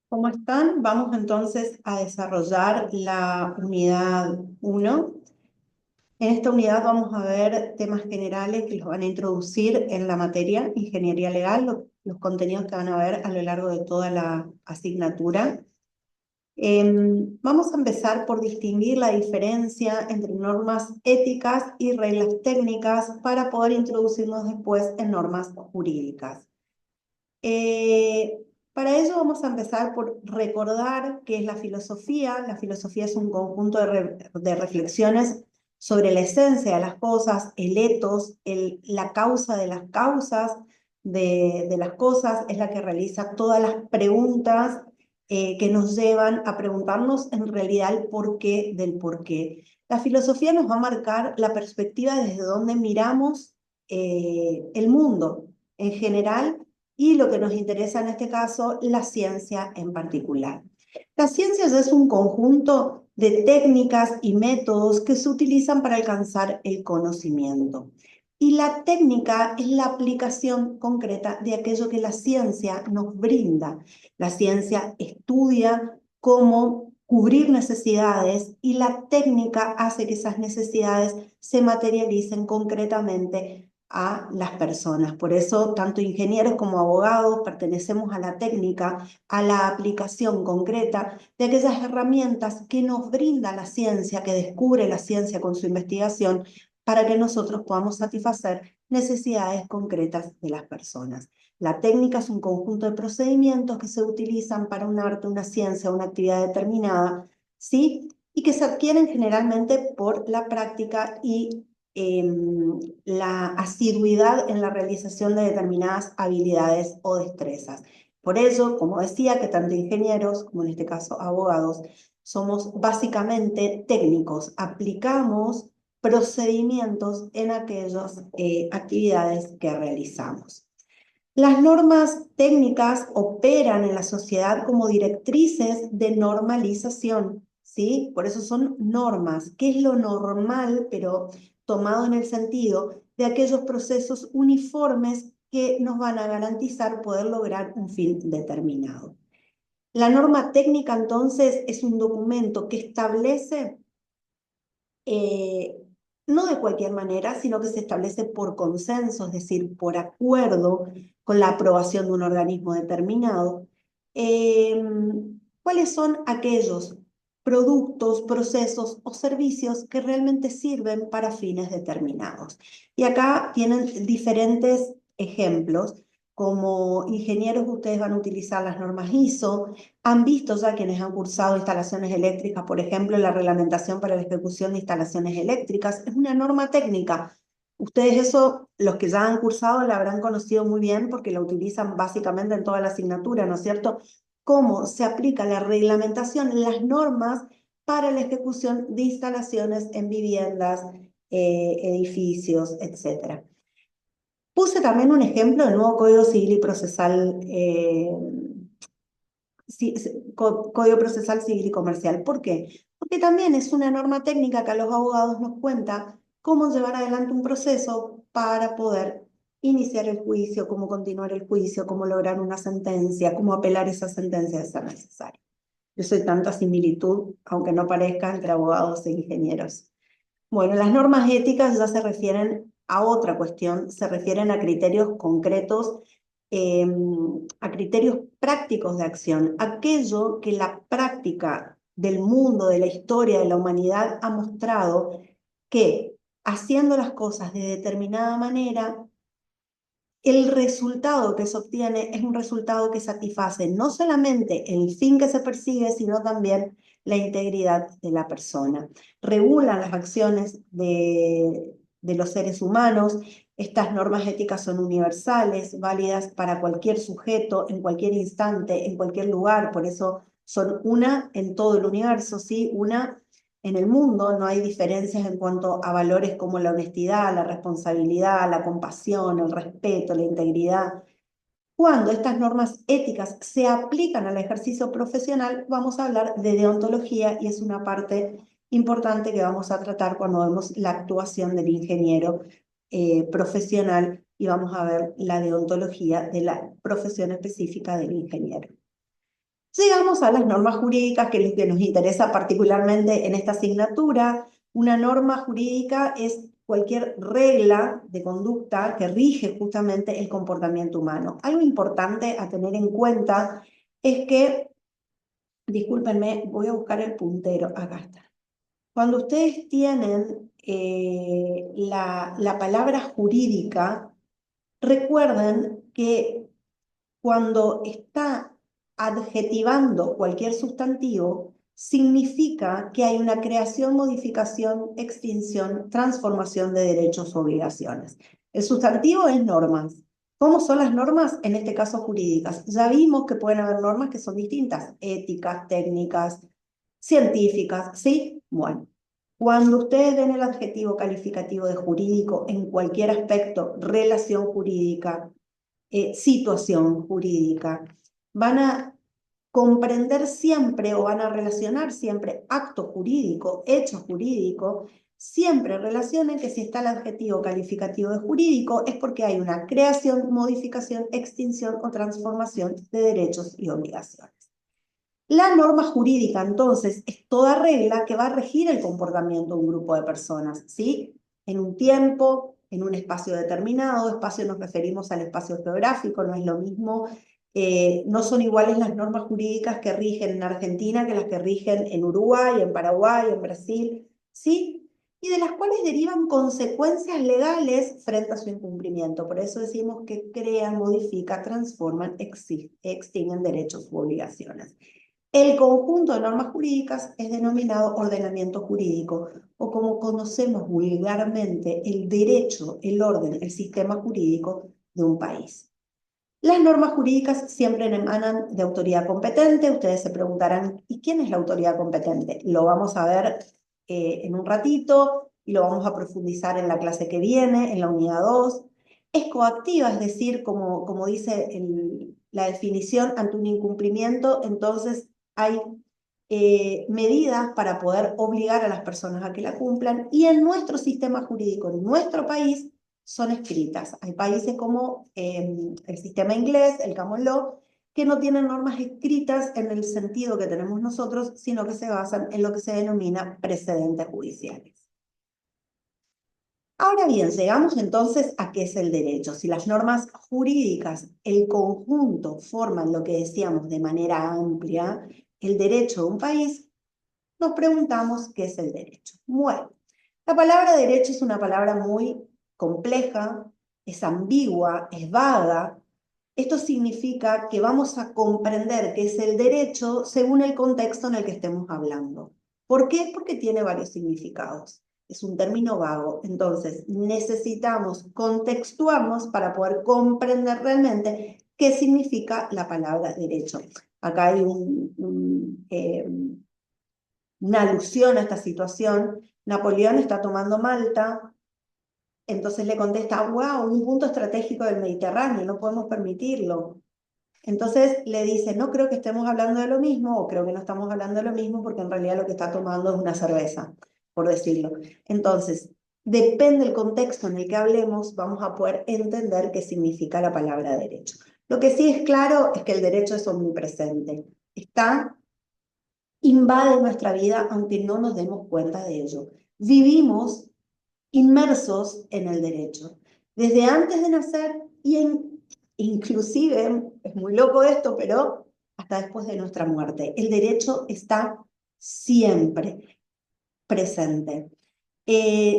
¿Cómo están? Vamos entonces a desarrollar la unidad 1. En esta unidad vamos a ver temas generales que los van a introducir en la materia Ingeniería Legal, los contenidos que van a ver a lo largo de toda la asignatura. Vamos a empezar por distinguir la diferencia entre normas éticas y reglas técnicas para poder introducirnos después en normas jurídicas. Para ello vamos a empezar por recordar qué es la filosofía. La filosofía es un conjunto de reflexiones sobre la esencia de las cosas, el ethos, la causa de las causas de las cosas, es la que realiza todas las preguntas que nos llevan a preguntarnos en realidad el porqué del porqué. La filosofía nos va a marcar la perspectiva desde donde miramos el mundo en general y lo que nos interesa en este caso, la ciencia en particular. La ciencia es un conjunto de técnicas y métodos que se utilizan para alcanzar el conocimiento. Y la técnica es la aplicación concreta de aquello que la ciencia nos brinda. La ciencia estudia cómo cubrir necesidades y la técnica hace que esas necesidades se materialicen concretamente a las personas. Por eso, tanto ingenieros como abogados pertenecemos a la técnica, a la aplicación concreta de aquellas herramientas que nos brinda la ciencia, que descubre la ciencia con su investigación, para que nosotros podamos satisfacer necesidades concretas de las personas. La técnica es un conjunto de procedimientos que se utilizan para un arte, una ciencia, una actividad determinada, ¿sí? Y que se adquieren generalmente por la práctica y la asiduidad en la realización de determinadas habilidades o destrezas. Por ello, como decía, que tanto ingenieros como en este caso abogados, somos básicamente técnicos, aplicamos procedimientos en aquellas actividades que realizamos. Las normas técnicas operan en la sociedad como directrices de normalización, ¿sí? Por eso son normas. ¿Qué es lo normal, pero tomado en el sentido de aquellos procesos uniformes que nos van a garantizar poder lograr un fin determinado? La norma técnica, entonces, es un documento que establece eh, no de cualquier manera, sino que se establece por consenso, es decir, por acuerdo con la aprobación de un organismo determinado, eh, cuáles son aquellos productos, procesos o servicios que realmente sirven para fines determinados. Y acá tienen diferentes ejemplos. Como ingenieros, ustedes van a utilizar las normas ISO. Han visto ya quienes han cursado instalaciones eléctricas, por ejemplo, la reglamentación para la ejecución de instalaciones eléctricas. Es una norma técnica. Ustedes eso, los que ya han cursado, la habrán conocido muy bien porque la utilizan básicamente en toda la asignatura, ¿no es cierto? Cómo se aplica la reglamentación, las normas para la ejecución de instalaciones en viviendas, edificios, etc. Puse también un ejemplo del nuevo Código Civil y Procesal, Código Procesal Civil y Comercial. ¿Por qué? Porque también es una norma técnica que a los abogados nos cuenta cómo llevar adelante un proceso para poder iniciar el juicio, cómo continuar el juicio, cómo lograr una sentencia, cómo apelar esa sentencia de ser necesario. Yo soy tanta similitud, aunque no parezca, entre abogados e ingenieros. Bueno, las normas éticas ya se refieren a otra cuestión, se refieren a criterios concretos, eh, a criterios prácticos de acción, aquello que la práctica del mundo, de la historia, de la humanidad ha mostrado que haciendo las cosas de determinada manera, el resultado que se obtiene es un resultado que satisface no solamente el fin que se persigue, sino también la integridad de la persona. Regulan las acciones de los seres humanos. Estas normas éticas son universales, válidas para cualquier sujeto, en cualquier instante, en cualquier lugar. Por eso son una en todo el universo, ¿sí? Una en el mundo. No hay diferencias en cuanto a valores como la honestidad, la responsabilidad, la compasión, el respeto, la integridad. Cuando estas normas éticas se aplican al ejercicio profesional, vamos a hablar de deontología y es una parte importante que vamos a tratar cuando vemos la actuación del ingeniero profesional y vamos a ver la deontología de la profesión específica del ingeniero. Llegamos a las normas jurídicas, que es lo que nos interesa particularmente en esta asignatura. Una norma jurídica es cualquier regla de conducta que rige justamente el comportamiento humano. Algo importante a tener en cuenta es que, discúlpenme, voy a buscar el puntero, acá está. Cuando ustedes tienen la palabra jurídica, recuerden que cuando está adjetivando cualquier sustantivo, significa que hay una creación, modificación, extinción, transformación de derechos o obligaciones. El sustantivo es normas. ¿Cómo son las normas? En este caso jurídicas. Ya vimos que pueden haber normas que son distintas, éticas, técnicas, científicas, ¿sí? Bueno, cuando ustedes ven el adjetivo calificativo de jurídico en cualquier aspecto, relación jurídica, situación jurídica, van a comprender siempre o van a relacionar siempre acto jurídico, hecho jurídico, siempre relacionen que si está el adjetivo calificativo de jurídico es porque hay una creación, modificación, extinción o transformación de derechos y obligaciones. La norma jurídica, entonces, es toda regla que va a regir el comportamiento de un grupo de personas, ¿sí? En un tiempo, en un espacio determinado. Espacio nos referimos al espacio geográfico, no es lo mismo. No son iguales las normas jurídicas que rigen en Argentina que las que rigen en Uruguay, en Paraguay, en Brasil, ¿sí? Y de las cuales derivan consecuencias legales frente a su incumplimiento. Por eso decimos que crean, modifican, transforman, extinguen derechos u obligaciones. El conjunto de normas jurídicas es denominado ordenamiento jurídico, o como conocemos vulgarmente, el derecho, el orden, el sistema jurídico de un país. Las normas jurídicas siempre emanan de autoridad competente. Ustedes se preguntarán, ¿y quién es la autoridad competente? Lo vamos a ver en un ratito y lo vamos a profundizar en la clase que viene, en la unidad 2. Es coactiva, es decir, como dice la definición, ante un incumplimiento, entonces hay medidas para poder obligar a las personas a que la cumplan, y en nuestro sistema jurídico, en nuestro país, son escritas. Hay países como el sistema inglés, el common law, que no tienen normas escritas en el sentido que tenemos nosotros, sino que se basan en lo que se denomina precedentes judiciales. Ahora bien, llegamos entonces a qué es el derecho. Si las normas jurídicas, el conjunto, forman lo que decíamos de manera amplia, el derecho de un país, nos preguntamos qué es el derecho. Bueno, la palabra derecho es una palabra muy compleja, es ambigua, es vaga. Esto significa que vamos a comprender qué es el derecho según el contexto en el que estemos hablando. ¿Por qué? Porque tiene varios significados. Es un término vago, entonces necesitamos contextuarnos para poder comprender realmente qué significa la palabra derecho. Acá hay una alusión a esta situación. Napoleón está tomando Malta, entonces le contesta, wow, un punto estratégico del Mediterráneo, no podemos permitirlo. Entonces le dice, no creo que estemos hablando de lo mismo, o creo que no estamos hablando de lo mismo, porque en realidad lo que está tomando es una cerveza, por decirlo. Entonces, depende del contexto en el que hablemos, vamos a poder entender qué significa la palabra derecho. Lo que sí es claro es que el derecho es omnipresente. Invade nuestra vida aunque no nos demos cuenta de ello. Vivimos inmersos en el derecho. Desde antes de nacer inclusive, es muy loco esto, pero hasta después de nuestra muerte. El derecho está siempre presente.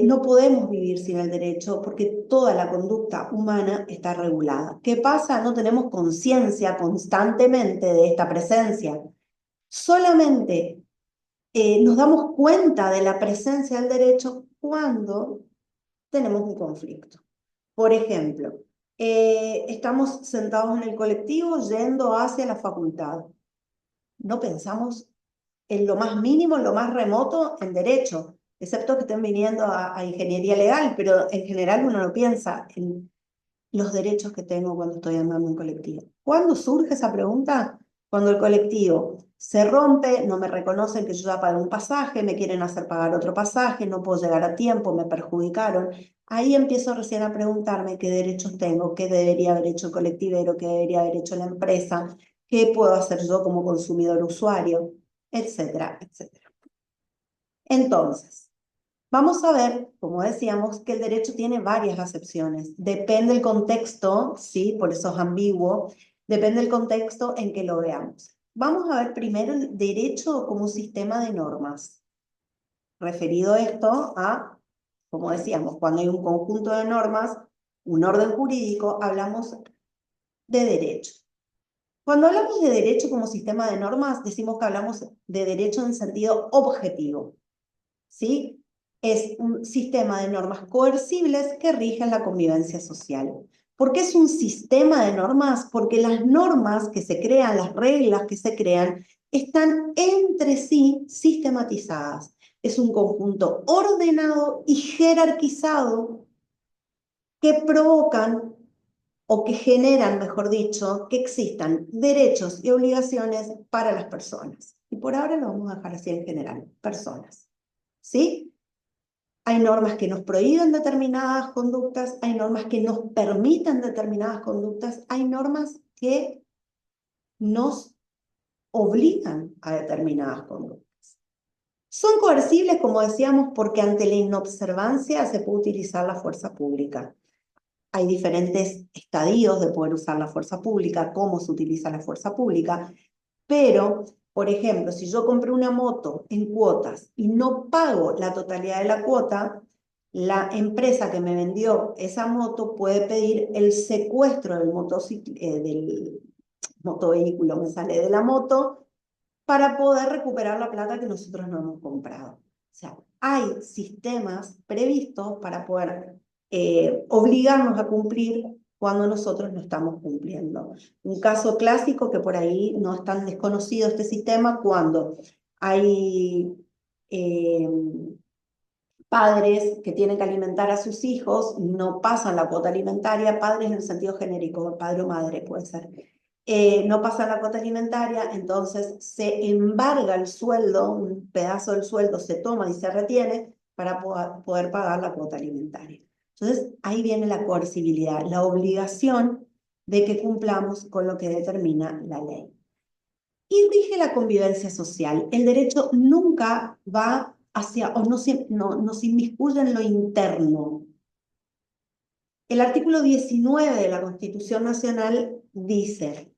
No podemos vivir sin el derecho porque toda la conducta humana está regulada. ¿Qué pasa? No tenemos conciencia constantemente de esta presencia. Solamente nos damos cuenta de la presencia del derecho cuando tenemos un conflicto. Por ejemplo, estamos sentados en el colectivo yendo hacia la facultad. No pensamos en lo más mínimo, en lo más remoto, en derecho, excepto que estén viniendo a ingeniería legal, pero en general uno no piensa en los derechos que tengo cuando estoy andando en colectivo. ¿Cuándo surge esa pregunta? Cuando el colectivo se rompe, no me reconocen que yo ya pagué un pasaje, me quieren hacer pagar otro pasaje, no puedo llegar a tiempo, me perjudicaron. Ahí empiezo recién a preguntarme qué derechos tengo, qué debería haber hecho el colectivero, qué debería haber hecho la empresa, ¿Qué puedo hacer yo como consumidor usuario? Etcétera, etcétera. Entonces, vamos a ver, como decíamos, que el derecho tiene varias acepciones. Depende del contexto, ¿sí? Por eso es ambiguo. Depende del contexto en que lo veamos. Vamos a ver primero el derecho como un sistema de normas. Referido esto a, como decíamos, cuando hay un conjunto de normas, un orden jurídico, hablamos de derecho. Cuando hablamos de derecho como sistema de normas, decimos que hablamos de derecho en sentido objetivo, ¿sí? Es un sistema de normas coercibles que rigen la convivencia social. ¿Por qué es un sistema de normas? Porque las normas que se crean, las reglas que se crean, están entre sí sistematizadas. Es un conjunto ordenado y jerarquizado que provocan o que generan, mejor dicho, que existan derechos y obligaciones para las personas. Y por ahora lo vamos a dejar así en general, personas. ¿Sí? Hay normas que nos prohíben determinadas conductas, hay normas que nos permiten determinadas conductas, hay normas que nos obligan a determinadas conductas. Son coercibles, como decíamos, porque ante la inobservancia se puede utilizar la fuerza pública. Hay diferentes estadios de poder usar la fuerza pública, cómo se utiliza la fuerza pública, pero, por ejemplo, si yo compré una moto en cuotas y no pago la totalidad de la cuota, la empresa que me vendió esa moto puede pedir el secuestro del motovehículo, me sale de la moto, para poder recuperar la plata que nosotros no hemos comprado. O sea, hay sistemas previstos para poder obligarnos a cumplir cuando nosotros no estamos cumpliendo. Un caso clásico que por ahí no es tan desconocido este sistema, cuando hay padres que tienen que alimentar a sus hijos, no pasan la cuota alimentaria, padres en el sentido genérico, padre o madre puede ser, no pasan la cuota alimentaria, entonces se embarga el sueldo, un pedazo del sueldo se toma y se retiene para poder pagar la cuota alimentaria. Entonces ahí viene la coercibilidad, la obligación de que cumplamos con lo que determina la ley. Y rige la convivencia social. El derecho nunca va hacia, o no se inmiscuye en lo interno. El artículo 19 de la Constitución Nacional dice,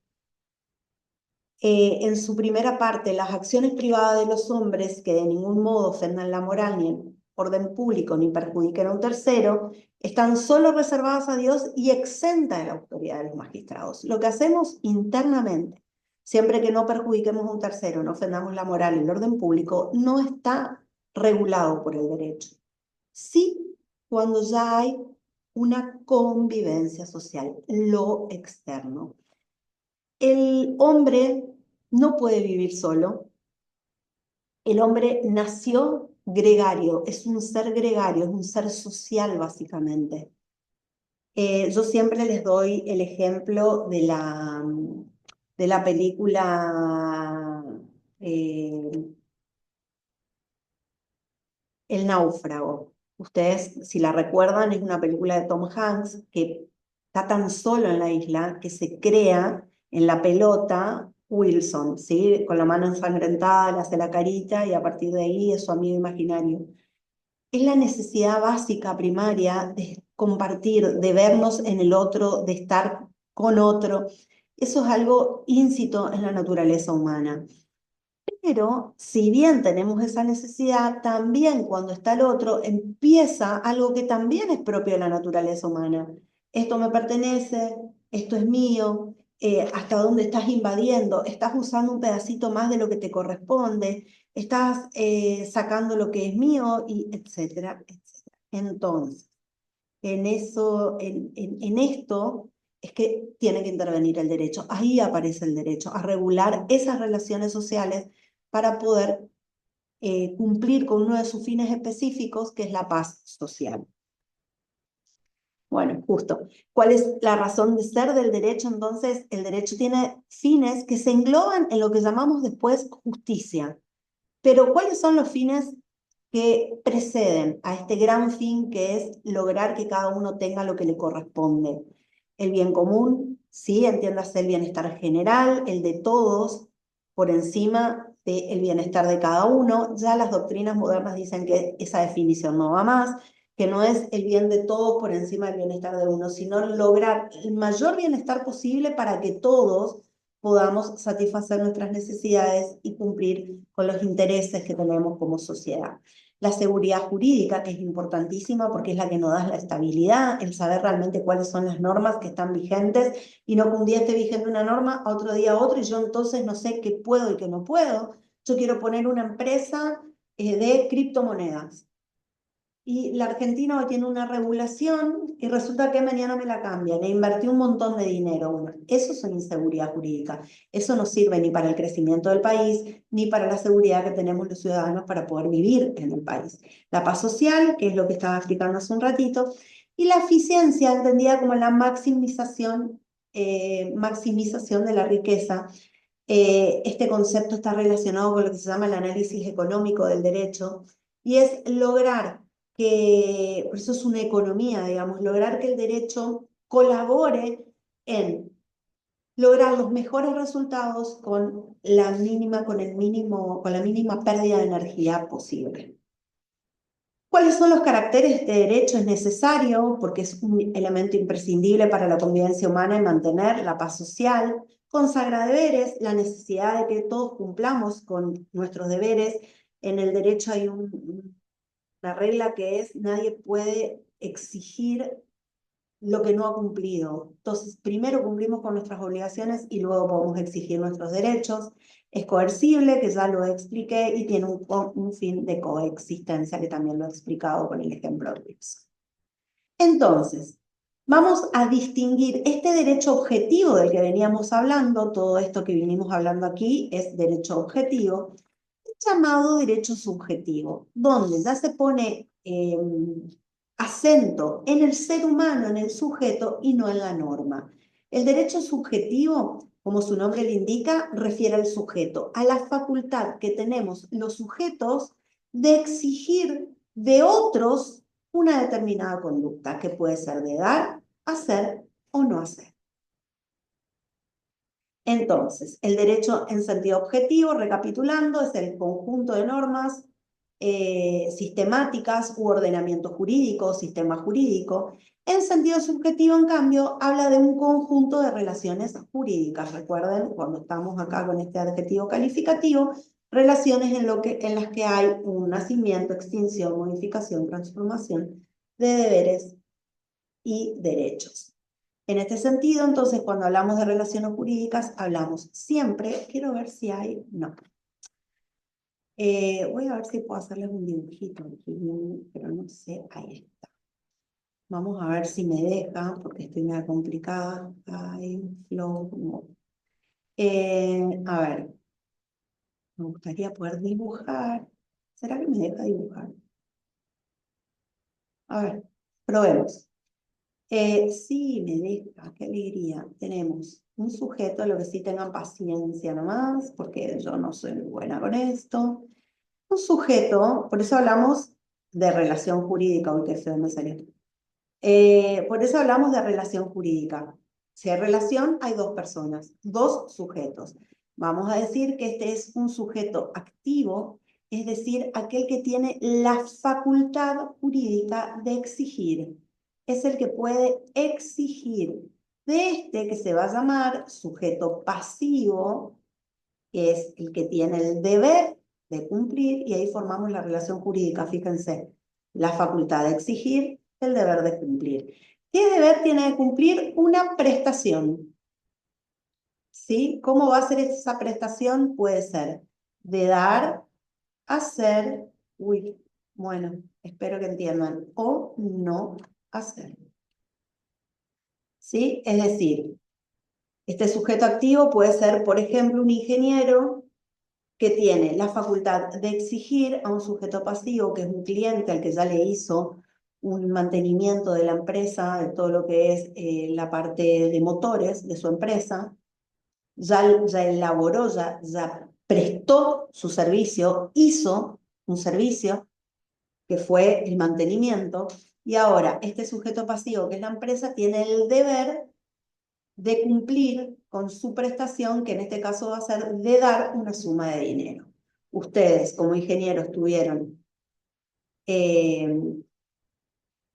en su primera parte, las acciones privadas de los hombres que de ningún modo ofendan la moral ni el orden público ni perjudiquen a un tercero, están solo reservadas a Dios y exentas de la autoridad de los magistrados. Lo que hacemos internamente, siempre que no perjudiquemos a un tercero, no ofendamos la moral y el orden público, no está regulado por el derecho. Sí, cuando ya hay una convivencia social, lo externo. El hombre no puede vivir solo. El hombre nació gregario, es un ser gregario, es un ser social básicamente. Yo siempre les doy el ejemplo de la película El náufrago. Ustedes, si la recuerdan, es una película de Tom Hanks que está tan solo en la isla que se crea en la pelota Wilson, ¿sí? Con la mano ensangrentada, le hace la carita y a partir de ahí es su amigo imaginario. Es la necesidad básica, primaria, de compartir, de vernos en el otro, de estar con otro. Eso es algo íncito en la naturaleza humana. Pero si bien tenemos esa necesidad, también cuando está el otro empieza algo que también es propio de la naturaleza humana. Esto me pertenece, esto es mío, hasta dónde estás invadiendo, estás usando un pedacito más de lo que te corresponde, estás sacando lo que es mío, y etcétera, etcétera. Entonces, en esto es que tiene que intervenir el derecho. Ahí aparece el derecho a regular esas relaciones sociales para poder cumplir con uno de sus fines específicos, que es la paz social. Bueno, justo. ¿Cuál es la razón de ser del derecho? Entonces, el derecho tiene fines que se engloban en lo que llamamos después justicia. Pero, ¿cuáles son los fines que preceden a este gran fin que es lograr que cada uno tenga lo que le corresponde? El bien común, ¿sí? Entiéndase el bienestar general, el de todos, por encima del bienestar de cada uno. Ya las doctrinas modernas dicen que esa definición no va más, que no es el bien de todos por encima del bienestar de uno, sino lograr el mayor bienestar posible para que todos podamos satisfacer nuestras necesidades y cumplir con los intereses que tenemos como sociedad. La seguridad jurídica, que es importantísima porque es la que nos da la estabilidad, el saber realmente cuáles son las normas que están vigentes y no que un día esté vigente una norma, a otro día otra y yo entonces no sé qué puedo y qué no puedo. Yo quiero poner una empresa de criptomonedas y la Argentina hoy tiene una regulación y resulta que mañana me la cambian e invertí un montón de dinero. Bueno, eso es una inseguridad jurídica. Eso no sirve ni para el crecimiento del país, ni para la seguridad que tenemos los ciudadanos para poder vivir en el país. La paz social, que es lo que estaba explicando hace un ratito, y la eficiencia, entendida como la maximización de la riqueza. Este concepto está relacionado con lo que se llama el análisis económico del derecho y es lograr que, por eso es una economía, digamos, lograr que el derecho colabore en lograr los mejores resultados con la mínima pérdida de energía posible. ¿Cuáles son los caracteres de derecho? Es necesario porque es un elemento imprescindible para la convivencia humana y mantener la paz social. Consagra deberes, la necesidad de que todos cumplamos con nuestros deberes. En el derecho hay una regla que es nadie puede exigir lo que no ha cumplido. Entonces, primero cumplimos con nuestras obligaciones y luego podemos exigir nuestros derechos. Es coercible, que ya lo expliqué, y tiene un fin de coexistencia, que también lo he explicado con el ejemplo de Wilson. Entonces, vamos a distinguir este derecho objetivo del que veníamos hablando, todo esto que vinimos hablando aquí es derecho objetivo, llamado derecho subjetivo, donde ya se pone acento en el ser humano, en el sujeto y no en la norma. El derecho subjetivo, como su nombre le indica, refiere al sujeto, a la facultad que tenemos los sujetos de exigir de otros una determinada conducta, que puede ser de dar, hacer o no hacer. Entonces, el derecho en sentido objetivo, recapitulando, es el conjunto de normas sistemáticas u ordenamiento jurídico, sistema jurídico. En sentido subjetivo, en cambio, habla de un conjunto de relaciones jurídicas. Recuerden, cuando estamos acá con este adjetivo calificativo, relaciones en las que hay un nacimiento, extinción, modificación, transformación de deberes y derechos. En este sentido, entonces, cuando hablamos de relaciones jurídicas, hablamos siempre, quiero ver si hay, no. Voy a ver si puedo hacerles un dibujito aquí, pero no sé, ahí está. Vamos a ver si me deja, porque estoy medio complicada. Ay, flow, no. A ver, me gustaría poder dibujar. ¿Será que me deja dibujar? A ver, probemos. Sí, me deja, qué alegría. Tenemos un sujeto, lo que sí tengan paciencia nomás, porque yo no soy muy buena con esto. Un sujeto, por eso hablamos de relación jurídica, hoy que se me salió. Por eso hablamos de relación jurídica. Si hay relación, hay dos personas, dos sujetos. Vamos a decir que este es un sujeto activo, es decir, aquel que tiene la facultad jurídica de exigir. Es el que puede exigir. De este que se va a llamar sujeto pasivo, que es el que tiene el deber de cumplir, y ahí formamos la relación jurídica, fíjense, la facultad de exigir, el deber de cumplir. ¿Qué deber tiene de cumplir? Una prestación. ¿Sí? ¿Cómo va a ser esa prestación? Puede ser de dar, hacer, bueno, espero que entiendan, o no hacer. ¿Sí? Es decir, este sujeto activo puede ser, por ejemplo, un ingeniero que tiene la facultad de exigir a un sujeto pasivo, que es un cliente al que ya le hizo un mantenimiento de la empresa, de todo lo que es la parte de motores de su empresa, ya elaboró, ya prestó su servicio, hizo un servicio que fue el mantenimiento, y ahora este sujeto pasivo, que es la empresa, tiene el deber de cumplir con su prestación, que en este caso va a ser de dar una suma de dinero. Ustedes, como ingenieros, tuvieron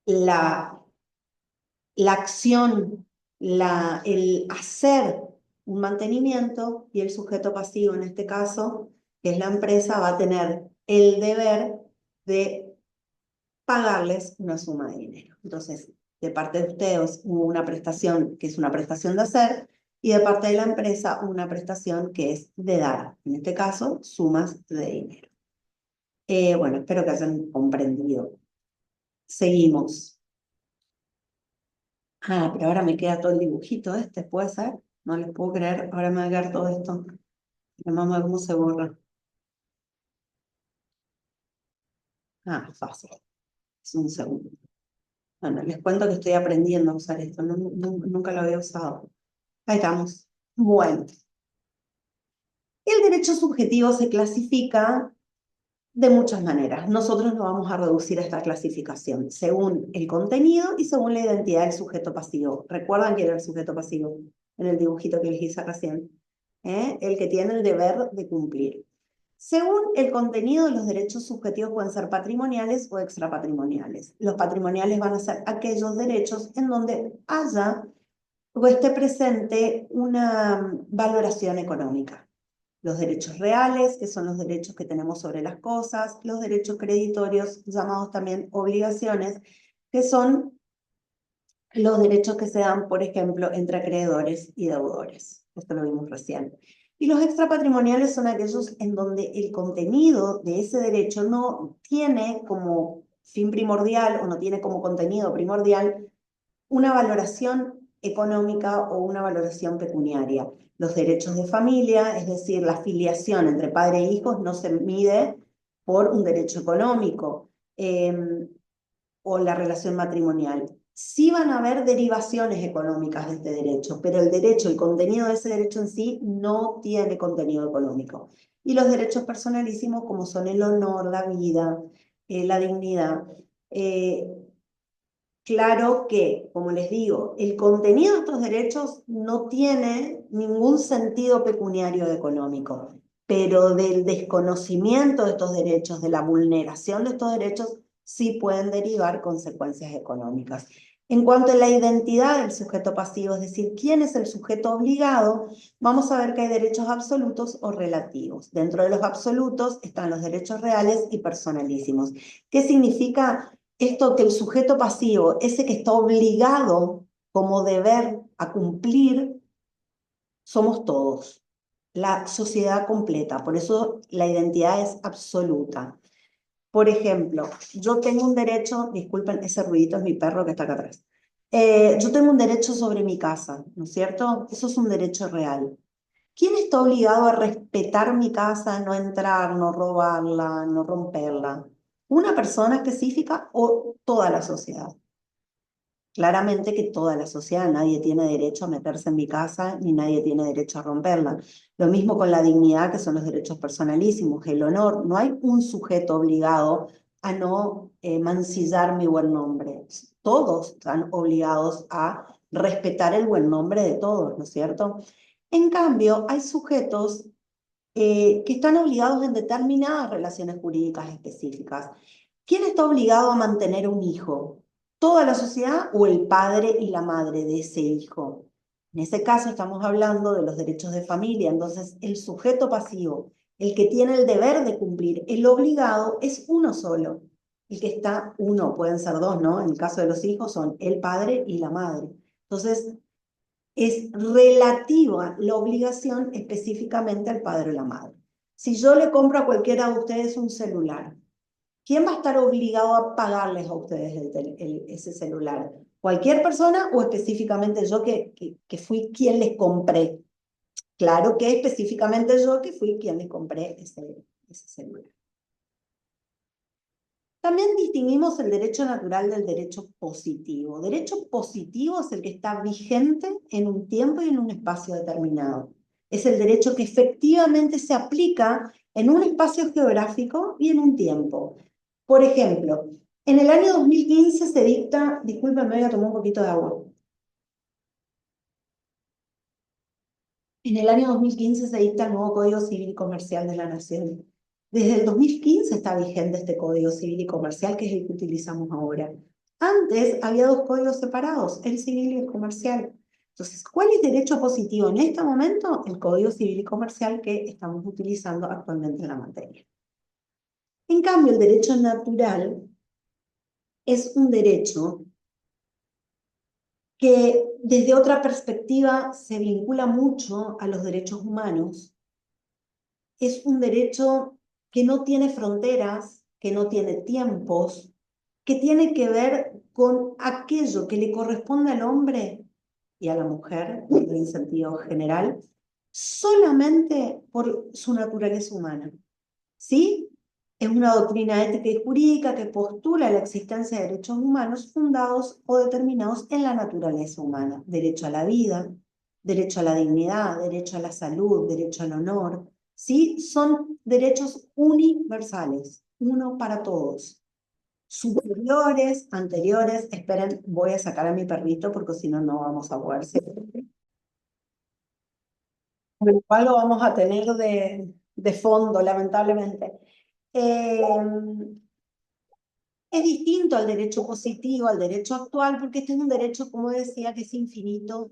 la acción, el hacer un mantenimiento, y el sujeto pasivo, en este caso, que es la empresa, va a tener el deber de pagarles una suma de dinero. Entonces, de parte de ustedes hubo una prestación que es una prestación de hacer, y de parte de la empresa una prestación que es de dar, en este caso, sumas de dinero. Bueno, espero que hayan comprendido. Seguimos. Ah, pero ahora me queda todo el dibujito este, ¿puede ser? No les puedo creer, ahora me va a quedar todo esto. Vamos a ver cómo se borra. Ah, fácil. Es un segundo. Bueno, les cuento que estoy aprendiendo a usar esto, nunca lo había usado. Ahí estamos. Bueno, el derecho subjetivo se clasifica de muchas maneras. Nosotros lo vamos a reducir a esta clasificación según el contenido y según la identidad del sujeto pasivo. ¿Recuerdan quién era el sujeto pasivo en el dibujito que les hice recién? El que tiene el deber de cumplir. Según el contenido, los derechos subjetivos pueden ser patrimoniales o extrapatrimoniales. Los patrimoniales van a ser aquellos derechos en donde haya o esté presente una valoración económica. Los derechos reales, que son los derechos que tenemos sobre las cosas, los derechos creditorios, llamados también obligaciones, que son los derechos que se dan, por ejemplo, entre acreedores y deudores. Esto lo vimos recién. Y los extrapatrimoniales son aquellos en donde el contenido de ese derecho no tiene como fin primordial o no tiene como contenido primordial una valoración económica o una valoración pecuniaria. Los derechos de familia, es decir, la filiación entre padre e hijos, no se mide por un derecho económico o la relación matrimonial. Sí van a haber derivaciones económicas de este derecho, pero el derecho, el contenido de ese derecho en sí no tiene contenido económico. Y los derechos personalísimos, como son el honor, la vida, la dignidad, claro que, como les digo, el contenido de estos derechos no tiene ningún sentido pecuniario económico, pero del desconocimiento de estos derechos, de la vulneración de estos derechos, sí pueden derivar consecuencias económicas. En cuanto a la identidad del sujeto pasivo, es decir, quién es el sujeto obligado, vamos a ver que hay derechos absolutos o relativos. Dentro de los absolutos están los derechos reales y personalísimos. ¿Qué significa esto? Que el sujeto pasivo, ese que está obligado como deber a cumplir, somos todos, la sociedad completa. Por eso la identidad es absoluta. Por ejemplo, yo tengo un derecho, disculpen, ese ruidito es mi perro que está acá atrás. Yo tengo un derecho sobre mi casa, ¿no es cierto? Eso es un derecho real. ¿Quién está obligado a respetar mi casa, no entrar, no robarla, no romperla? ¿Una persona específica o toda la sociedad? Claramente que toda la sociedad, nadie tiene derecho a meterse en mi casa, ni nadie tiene derecho a romperla. Lo mismo con la dignidad, que son los derechos personalísimos, el honor. No hay un sujeto obligado a no mancillar mi buen nombre. Todos están obligados a respetar el buen nombre de todos, ¿no es cierto? En cambio, hay sujetos que están obligados en determinadas relaciones jurídicas específicas. ¿Quién está obligado a mantener un hijo? ¿Toda la sociedad o el padre y la madre de ese hijo? En ese caso estamos hablando de los derechos de familia. Entonces, el sujeto pasivo, el que tiene el deber de cumplir, el obligado, es uno solo. El que está, uno, pueden ser dos, ¿no? En el caso de los hijos son el padre y la madre. Entonces, es relativa la obligación específicamente al padre o la madre. Si yo le compro a cualquiera de ustedes un celular, ¿quién va a estar obligado a pagarles a ustedes ese celular? ¿Cualquier persona o específicamente yo que fui quien les compré? Claro que específicamente yo que fui quien les compré ese celular. También distinguimos el derecho natural del derecho positivo. Derecho positivo es el que está vigente en un tiempo y en un espacio determinado. Es el derecho que efectivamente se aplica en un espacio geográfico y en un tiempo. Por ejemplo, en el año 2015 se dicta, discúlpenme, voy a tomar un poquito de agua. En el año 2015 se dicta el nuevo Código Civil y Comercial de la Nación. Desde el 2015 está vigente este Código Civil y Comercial, que es el que utilizamos ahora. Antes había dos códigos separados, el civil y el comercial. Entonces, ¿cuál es derecho positivo en este momento? El Código Civil y Comercial que estamos utilizando actualmente en la materia. En cambio, el derecho natural es un derecho que desde otra perspectiva se vincula mucho a los derechos humanos. Es un derecho que no tiene fronteras, que no tiene tiempos, que tiene que ver con aquello que le corresponde al hombre y a la mujer, en sentido general, solamente por su naturaleza humana. ¿Sí? Es una doctrina ética y jurídica que postula la existencia de derechos humanos fundados o determinados en la naturaleza humana. Derecho a la vida, derecho a la dignidad, derecho a la salud, derecho al honor. ¿Sí? Son derechos universales, uno para todos. Superiores, anteriores, esperen, voy a sacar a mi perrito porque si no, no vamos a poder seguir. Con lo cual lo vamos a tener de fondo, lamentablemente. Eh, es distinto al derecho positivo, al derecho actual, porque este es un derecho, como decía, que es infinito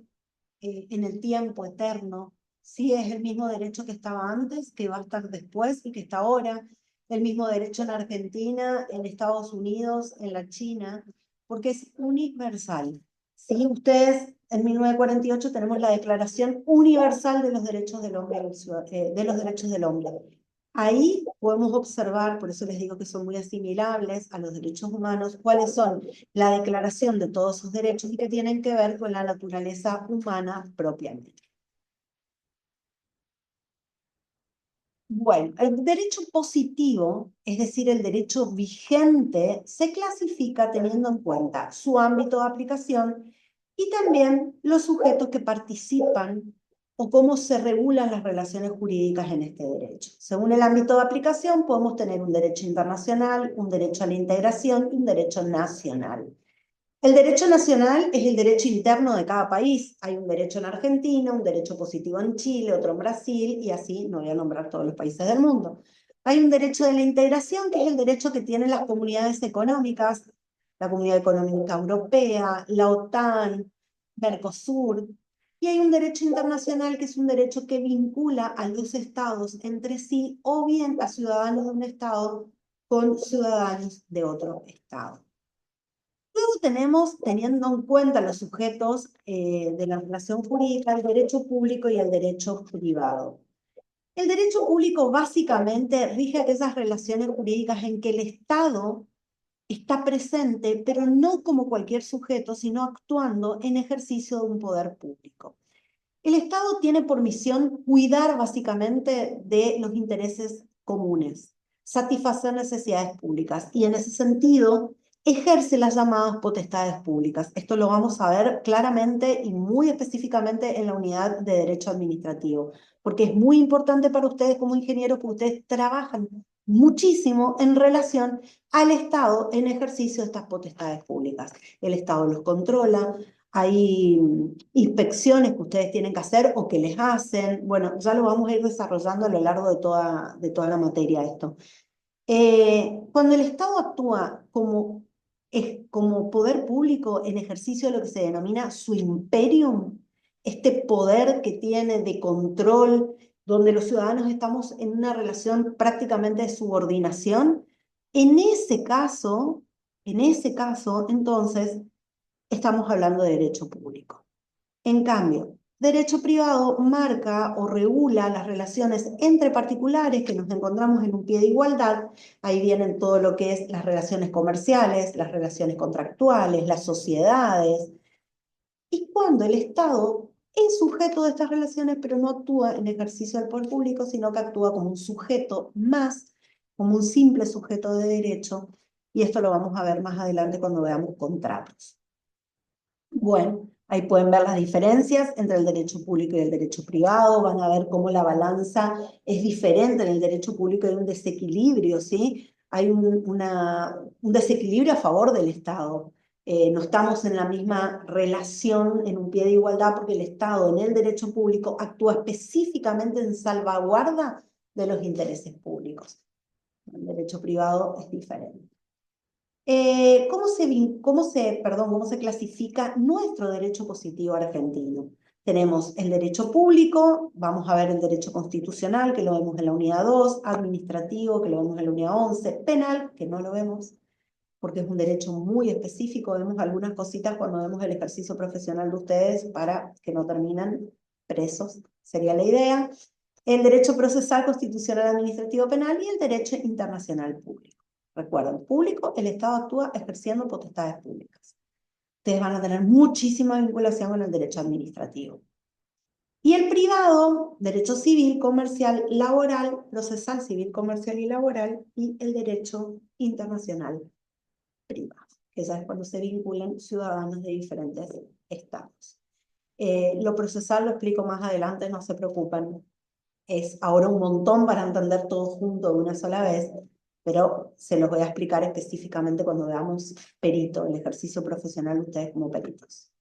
en el tiempo, eterno. Sí, es el mismo derecho que estaba antes, que va a estar después y que está ahora. El mismo derecho en Argentina, en Estados Unidos, en la China, porque es universal. Sí, ustedes en 1948 tenemos la Declaración Universal de los Derechos del Hombre, de los Derechos del Hombre. Ahí podemos observar, por eso les digo que son muy asimilables a los derechos humanos, cuáles son la declaración de todos sus derechos y que tienen que ver con la naturaleza humana propiamente. Bueno, el derecho positivo, es decir, el derecho vigente, se clasifica teniendo en cuenta su ámbito de aplicación y también los sujetos que participan o cómo se regulan las relaciones jurídicas en este derecho. Según el ámbito de aplicación, podemos tener un derecho internacional, un derecho a la integración y un derecho nacional. El derecho nacional es el derecho interno de cada país. Hay un derecho en Argentina, un derecho positivo en Chile, otro en Brasil, y así no voy a nombrar todos los países del mundo. Hay un derecho de la integración, que es el derecho que tienen las comunidades económicas, la Comunidad Económica Europea, la OTAN, Mercosur. Y hay un derecho internacional, que es un derecho que vincula a los estados entre sí, o bien a ciudadanos de un estado con ciudadanos de otro estado. Luego tenemos, teniendo en cuenta los sujetos de la relación jurídica, el derecho público y el derecho privado. El derecho público básicamente rige aquellas relaciones jurídicas en que el Estado está presente, pero no como cualquier sujeto, sino actuando en ejercicio de un poder público. El Estado tiene por misión cuidar básicamente de los intereses comunes, satisfacer necesidades públicas y en ese sentido ejerce las llamadas potestades públicas. Esto lo vamos a ver claramente y muy específicamente en la unidad de derecho administrativo, porque es muy importante para ustedes como ingenieros que ustedes trabajan muchísimo en relación al Estado en ejercicio de estas potestades públicas. El Estado los controla, hay inspecciones que ustedes tienen que hacer o que les hacen. Bueno, ya lo vamos a ir desarrollando a lo largo de toda la materia esto. Cuando el Estado actúa como poder público en ejercicio de lo que se denomina su imperium, este poder que tiene de control, donde los ciudadanos estamos en una relación prácticamente de subordinación, en ese caso, entonces, estamos hablando de derecho público. En cambio, derecho privado marca o regula las relaciones entre particulares que nos encontramos en un pie de igualdad. Ahí vienen todo lo que es las relaciones comerciales, las relaciones contractuales, las sociedades. Y cuando el Estado es sujeto de estas relaciones, pero no actúa en ejercicio del poder público, sino que actúa como un sujeto más, como un simple sujeto de derecho. Y esto lo vamos a ver más adelante cuando veamos contratos. Bueno, ahí pueden ver las diferencias entre el derecho público y el derecho privado, van a ver cómo la balanza es diferente. En el derecho público hay un desequilibrio, ¿sí? Hay un desequilibrio a favor del Estado. no estamos en la misma relación, en un pie de igualdad, porque el Estado en el derecho público actúa específicamente en salvaguarda de los intereses públicos. En el derecho privado es diferente. ¿Cómo se clasifica nuestro derecho positivo argentino? Tenemos el derecho público, vamos a ver el derecho constitucional, que lo vemos en la unidad 2, administrativo, que lo vemos en la unidad 11, penal, que no lo vemos, porque es un derecho muy específico. Vemos algunas cositas cuando vemos el ejercicio profesional de ustedes para que no terminen presos, sería la idea. El derecho procesal, constitucional, administrativo, penal y el derecho internacional público. Recuerden, público, el Estado actúa ejerciendo potestades públicas. Ustedes van a tener muchísima vinculación con el derecho administrativo. Y el privado, derecho civil, comercial, laboral, procesal, civil, comercial y laboral, y el derecho internacional privado, que ya es cuando se vinculan ciudadanos de diferentes estados. Lo procesal lo explico más adelante, no se preocupen. Es ahora un montón para entender todo junto de una sola vez, pero se los voy a explicar específicamente cuando veamos perito, el ejercicio profesional de ustedes como peritos.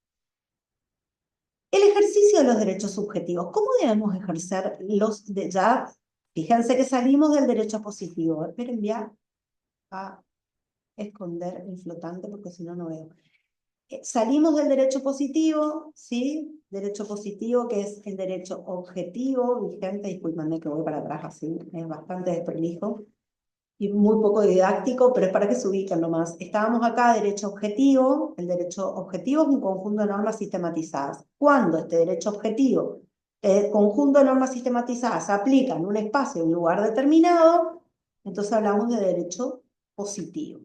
El ejercicio de los derechos subjetivos. ¿Cómo debemos ejercer los de ya? Fíjense que salimos del derecho positivo. Esperen ya a esconder el flotante porque si no, no veo. Salimos del derecho positivo, ¿sí? Derecho positivo, que es el derecho objetivo, vigente, discúlpenme que voy para atrás así, es bastante desprolijo y muy poco didáctico, pero es para que se ubiquen nomás. Estábamos acá, derecho objetivo. El derecho objetivo es un conjunto de normas sistematizadas. Cuando este derecho objetivo, el conjunto de normas sistematizadas, se aplica en un espacio, en un lugar determinado, entonces hablamos de derecho positivo.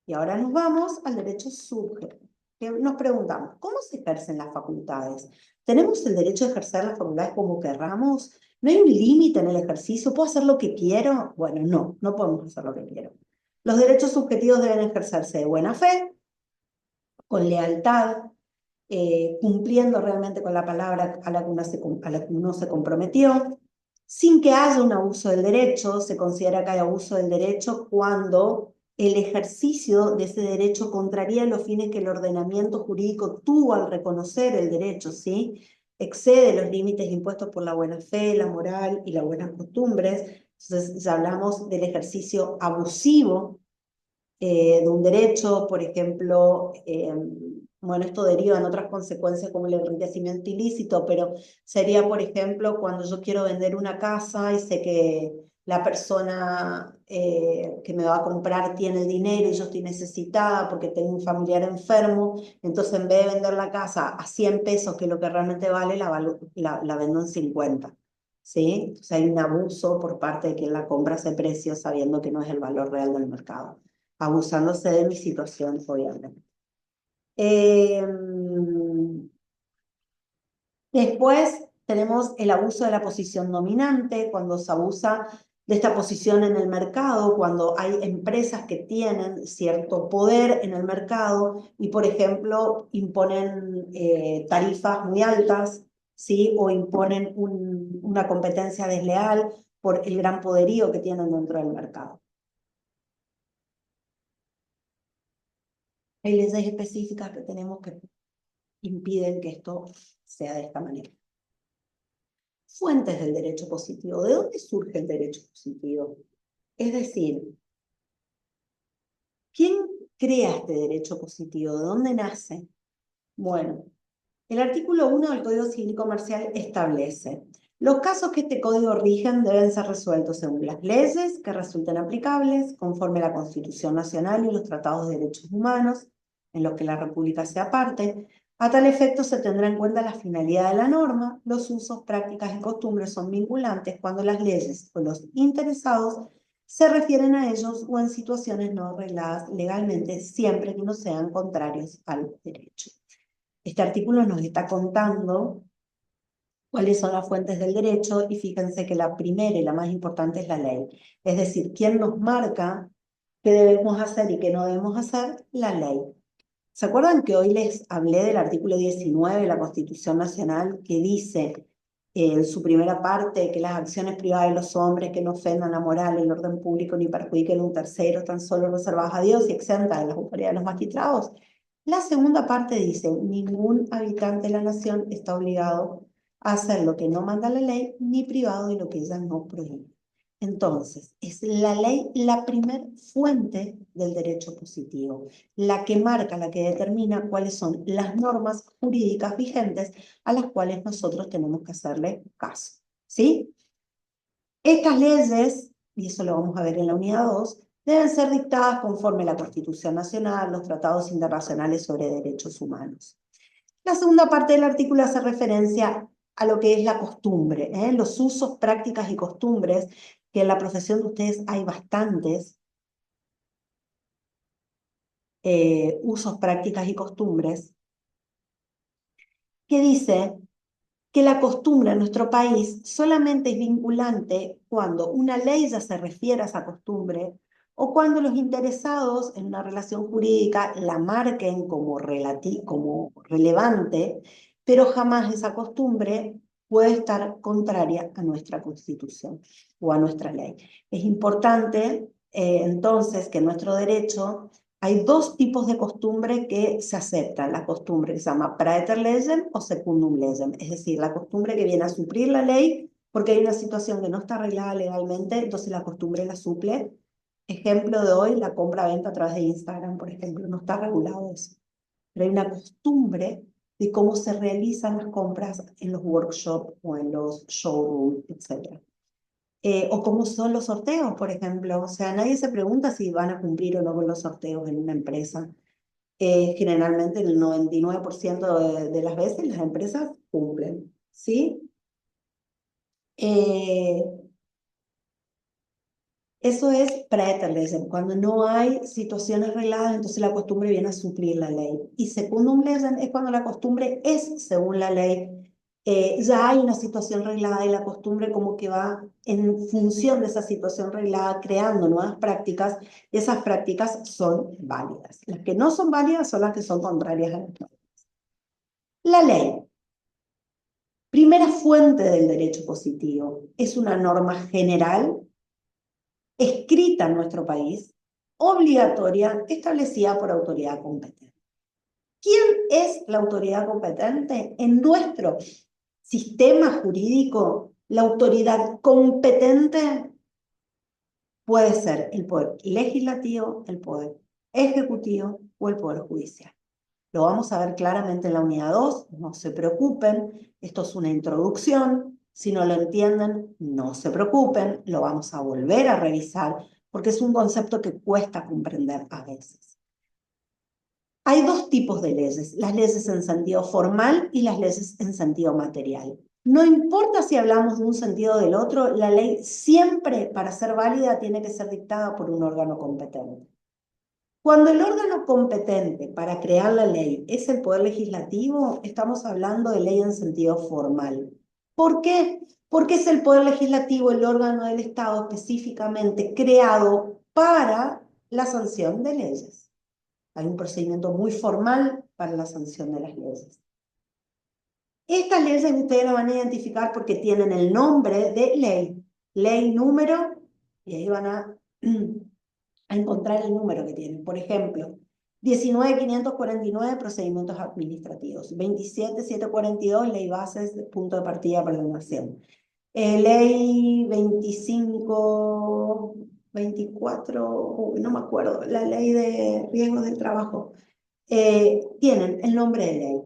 Y ahora nos vamos al derecho subjetivo. Nos preguntamos, ¿cómo se ejercen las facultades? ¿Tenemos el derecho de ejercer las facultades como querramos? ¿No hay un límite en el ejercicio? ¿Puedo hacer lo que quiero? Bueno, no, no podemos hacer lo que quiero. Los derechos subjetivos deben ejercerse de buena fe, con lealtad, cumpliendo realmente con la palabra a la que uno se comprometió, sin que haya un abuso del derecho. Se considera que hay abuso del derecho cuando el ejercicio de ese derecho contraría los fines que el ordenamiento jurídico tuvo al reconocer el derecho, ¿sí? Excede los límites impuestos por la buena fe, la moral y las buenas costumbres. Entonces, ya hablamos del ejercicio abusivo de un derecho, por ejemplo, bueno, esto deriva en otras consecuencias como el enriquecimiento ilícito, pero sería, por ejemplo, cuando yo quiero vender una casa y sé que la persona que me va a comprar tiene el dinero y yo estoy necesitada porque tengo un familiar enfermo, entonces en vez de vender la casa a 100 pesos, que es lo que realmente vale, la vendo en 50. ¿Sí? O sea, hay un abuso por parte de quien la compra a ese precio sabiendo que no es el valor real del mercado, abusándose de mi situación, obviamente. Después tenemos el abuso de la posición dominante, cuando se abusa de esta posición en el mercado, cuando hay empresas que tienen cierto poder en el mercado y, por ejemplo, imponen tarifas muy altas, ¿sí? O imponen una competencia desleal por el gran poderío que tienen dentro del mercado. Hay leyes específicas que tenemos que impiden que esto sea de esta manera. Fuentes del derecho positivo. ¿De dónde surge el derecho positivo? Es decir, ¿quién crea este derecho positivo? ¿De dónde nace? Bueno, el artículo 1 del Código Civil y Comercial establece: los casos que este código rigen deben ser resueltos según las leyes que resulten aplicables, conforme a la Constitución Nacional y los tratados de derechos humanos, en los que la República sea parte. A tal efecto se tendrá en cuenta la finalidad de la norma. Los usos, prácticas y costumbres son vinculantes cuando las leyes o los interesados se refieren a ellos o en situaciones no arregladas legalmente, siempre que no sean contrarios al derecho. Este artículo nos está contando cuáles son las fuentes del derecho y fíjense que la primera y la más importante es la ley. Es decir, ¿quién nos marca qué debemos hacer y qué no debemos hacer? La ley. ¿Se acuerdan que hoy les hablé del artículo 19 de la Constitución Nacional que dice en su primera parte que las acciones privadas de los hombres que no ofendan la moral, el orden público ni perjudiquen a un tercero están solo reservadas a Dios y exentas de las autoridades de los magistrados? La segunda parte dice, ningún habitante de la nación está obligado a hacer lo que no manda la ley, ni privado de lo que ella no prohíbe. Entonces, es la ley la primer fuente del derecho positivo, la que marca, la que determina cuáles son las normas jurídicas vigentes a las cuales nosotros tenemos que hacerle caso, ¿sí? Estas leyes, y eso lo vamos a ver en la unidad 2, deben ser dictadas conforme a la Constitución Nacional, los tratados internacionales sobre derechos humanos. La segunda parte del artículo hace referencia a lo que es la costumbre, los usos, prácticas y costumbres, que en la profesión de ustedes hay bastantes usos, prácticas y costumbres, que dice que la costumbre en nuestro país solamente es vinculante cuando una ley ya se refiere a esa costumbre o cuando los interesados en una relación jurídica la marquen como relevante, pero jamás esa costumbre puede estar contraria a nuestra Constitución o a nuestra ley. Es importante, entonces, que nuestro derecho hay dos tipos de costumbre que se aceptan. La costumbre que se llama praeter legem o secundum legem, es decir, la costumbre que viene a suplir la ley porque hay una situación que no está arreglada legalmente, entonces la costumbre la suple. Ejemplo de hoy, la compra-venta a través de Instagram, por ejemplo, no está regulado eso. Pero hay una costumbre de cómo se realizan las compras en los workshops o en los showrooms, etc. O cómo son los sorteos, por ejemplo. O sea, nadie se pregunta si van a cumplir o no con los sorteos en una empresa. Generalmente el 99% de las veces las empresas cumplen, ¿sí? Eh, Eso es praeterlegem. Cuando no hay situaciones regladas, entonces la costumbre viene a suplir la ley. Y secundum legem es cuando la costumbre es según la ley. Ya hay una situación reglada y la costumbre como que va en función de esa situación reglada creando nuevas prácticas. Y esas prácticas son válidas. Las que no son válidas son las que son contrarias a la ley. La ley, primera fuente del derecho positivo, es una norma general escrita en nuestro país, obligatoria, establecida por autoridad competente. ¿Quién es la autoridad competente? En nuestro sistema jurídico, la autoridad competente puede ser el poder legislativo, el poder ejecutivo o el poder judicial. Lo vamos a ver claramente en la unidad 2, no se preocupen, esto es una introducción, si no lo entienden, no se preocupen, lo vamos a volver a revisar, porque es un concepto que cuesta comprender a veces. Hay dos tipos de leyes, las leyes en sentido formal y las leyes en sentido material. No importa si hablamos de un sentido o del otro, la ley siempre, para ser válida, tiene que ser dictada por un órgano competente. Cuando el órgano competente para crear la ley es el Poder Legislativo, estamos hablando de ley en sentido formal. ¿Por qué? Porque es el Poder Legislativo el órgano del Estado específicamente creado para la sanción de leyes. Hay un procedimiento muy formal para la sanción de las leyes. Estas leyes ustedes las van a identificar porque tienen el nombre de ley, ley número, y ahí van a encontrar el número que tienen. Por ejemplo, 19.549 procedimientos administrativos, 27.742 ley bases, punto de partida para la nación. Ley 25.24, no me acuerdo, la ley de riesgos del trabajo, tienen el nombre de ley.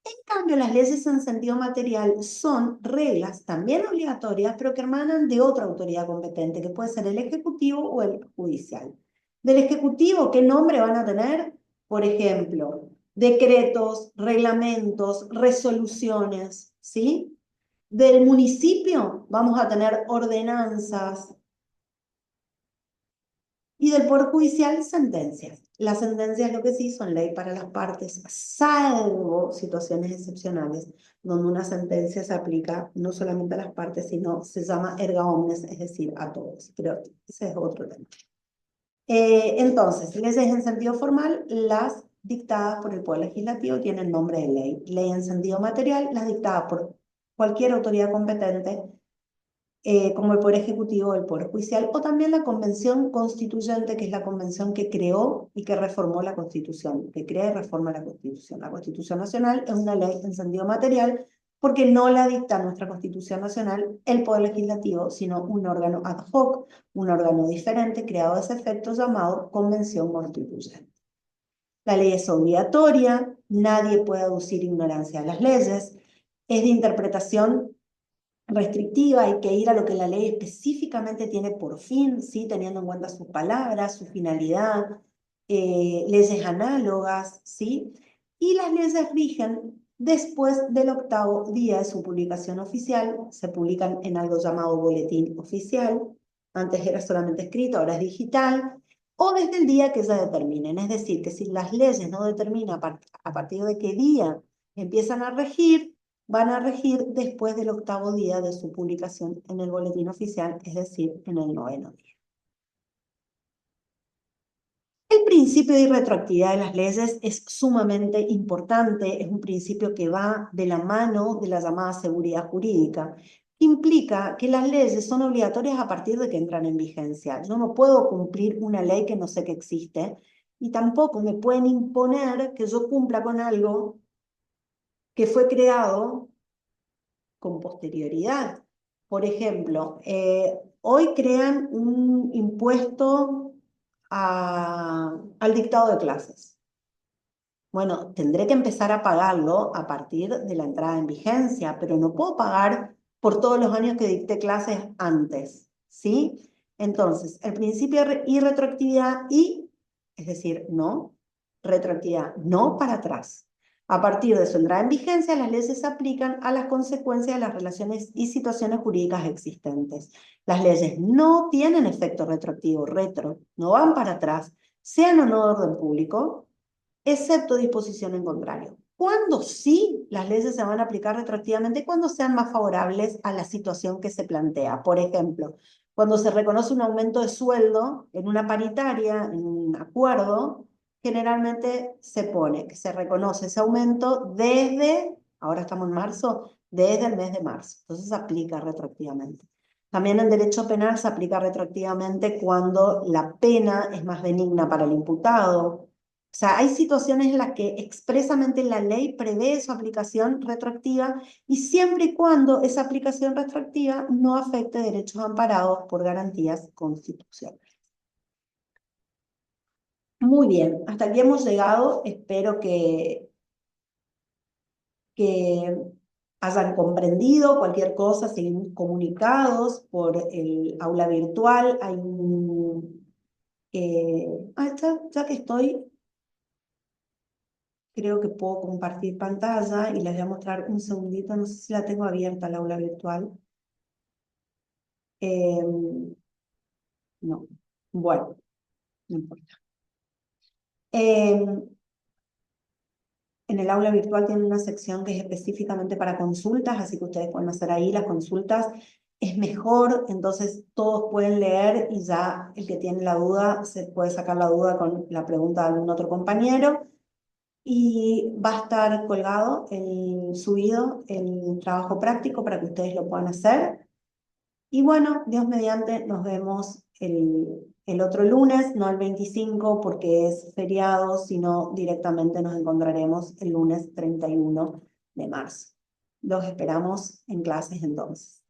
En cambio, las leyes en sentido material son reglas también obligatorias, pero que emanan de otra autoridad competente, que puede ser el ejecutivo o el judicial. Del ejecutivo, ¿qué nombre van a tener? Por ejemplo, decretos, reglamentos, resoluciones, ¿sí? Del municipio vamos a tener ordenanzas, y del Poder Judicial, sentencias. Las sentencias lo que sí son ley para las partes, salvo situaciones excepcionales, donde una sentencia se aplica no solamente a las partes, sino se llama erga omnes, es decir, a todos. Pero ese es otro tema. Entonces, leyes en sentido formal, las dictadas por el Poder Legislativo tienen nombre de ley. Ley en sentido material, las dictadas por cualquier autoridad competente, como el Poder Ejecutivo o el Poder Judicial, o también la Convención Constituyente, que es la convención que creó y que reformó la Constitución, que crea y reforma la Constitución. La Constitución Nacional es una ley en sentido material porque no la dicta nuestra Constitución Nacional el Poder Legislativo, sino un órgano ad hoc, un órgano diferente creado a ese efecto llamado Convención Constituyente. La ley es obligatoria, nadie puede aducir ignorancia de las leyes, es de interpretación restrictiva, hay que ir a lo que la ley específicamente tiene por fin, ¿sí? Teniendo en cuenta sus palabras, su finalidad, leyes análogas, ¿sí? Y las leyes rigen después del 8º día de su publicación oficial, se publican en algo llamado boletín oficial, antes era solamente escrito, ahora es digital, o desde el día que ya determinen, es decir, que si las leyes no determinan a partir de qué día empiezan a regir, van a regir después del 8º día de su publicación en el boletín oficial, es decir, en el 9º día. El principio de irretroactividad de las leyes es sumamente importante, es un principio que va de la mano de la llamada seguridad jurídica. Implica que las leyes son obligatorias a partir de que entran en vigencia. Yo no puedo cumplir una ley que no sé que existe y tampoco me pueden imponer que yo cumpla con algo que fue creado con posterioridad. Por ejemplo, hoy crean un impuesto al dictado de clases. Bueno, tendré que empezar a pagarlo a partir de la entrada en vigencia, pero no puedo pagar por todos los años que dicté clases antes, ¿sí? Entonces, el principio de irretroactividad es decir, no, retroactividad, no para atrás. A partir de su entrada en vigencia, las leyes se aplican a las consecuencias de las relaciones y situaciones jurídicas existentes. Las leyes no tienen efecto retroactivo, no van para atrás, sean o no de orden público, excepto disposición en contrario. ¿Cuándo sí las leyes se van a aplicar retroactivamente? Cuando sean más favorables a la situación que se plantea. Por ejemplo, cuando se reconoce un aumento de sueldo en una paritaria, en un acuerdo, generalmente se pone que se reconoce ese aumento desde, ahora estamos en marzo, desde el mes de marzo. Entonces se aplica retroactivamente. También en derecho penal se aplica retroactivamente cuando la pena es más benigna para el imputado. O sea, hay situaciones en las que expresamente la ley prevé su aplicación retroactiva y siempre y cuando esa aplicación retroactiva no afecte derechos amparados por garantías constitucionales. Muy bien, hasta aquí hemos llegado. Espero que hayan comprendido cualquier cosa, seguimos comunicados por el aula virtual. Hay un... ya que estoy... Creo que puedo compartir pantalla y les voy a mostrar un segundito, no sé si la tengo abierta la aula virtual. No, bueno, no importa. En el aula virtual tienen una sección que es específicamente para consultas, así que ustedes pueden hacer ahí las consultas. Es mejor, entonces todos pueden leer y ya el que tiene la duda se puede sacar la duda con la pregunta de algún otro compañero. Y va a estar colgado, subido el trabajo práctico para que ustedes lo puedan hacer. Y bueno, Dios mediante, nos vemos el otro lunes, no el 25 porque es feriado, sino directamente nos encontraremos el lunes 31 de marzo. Los esperamos en clases entonces.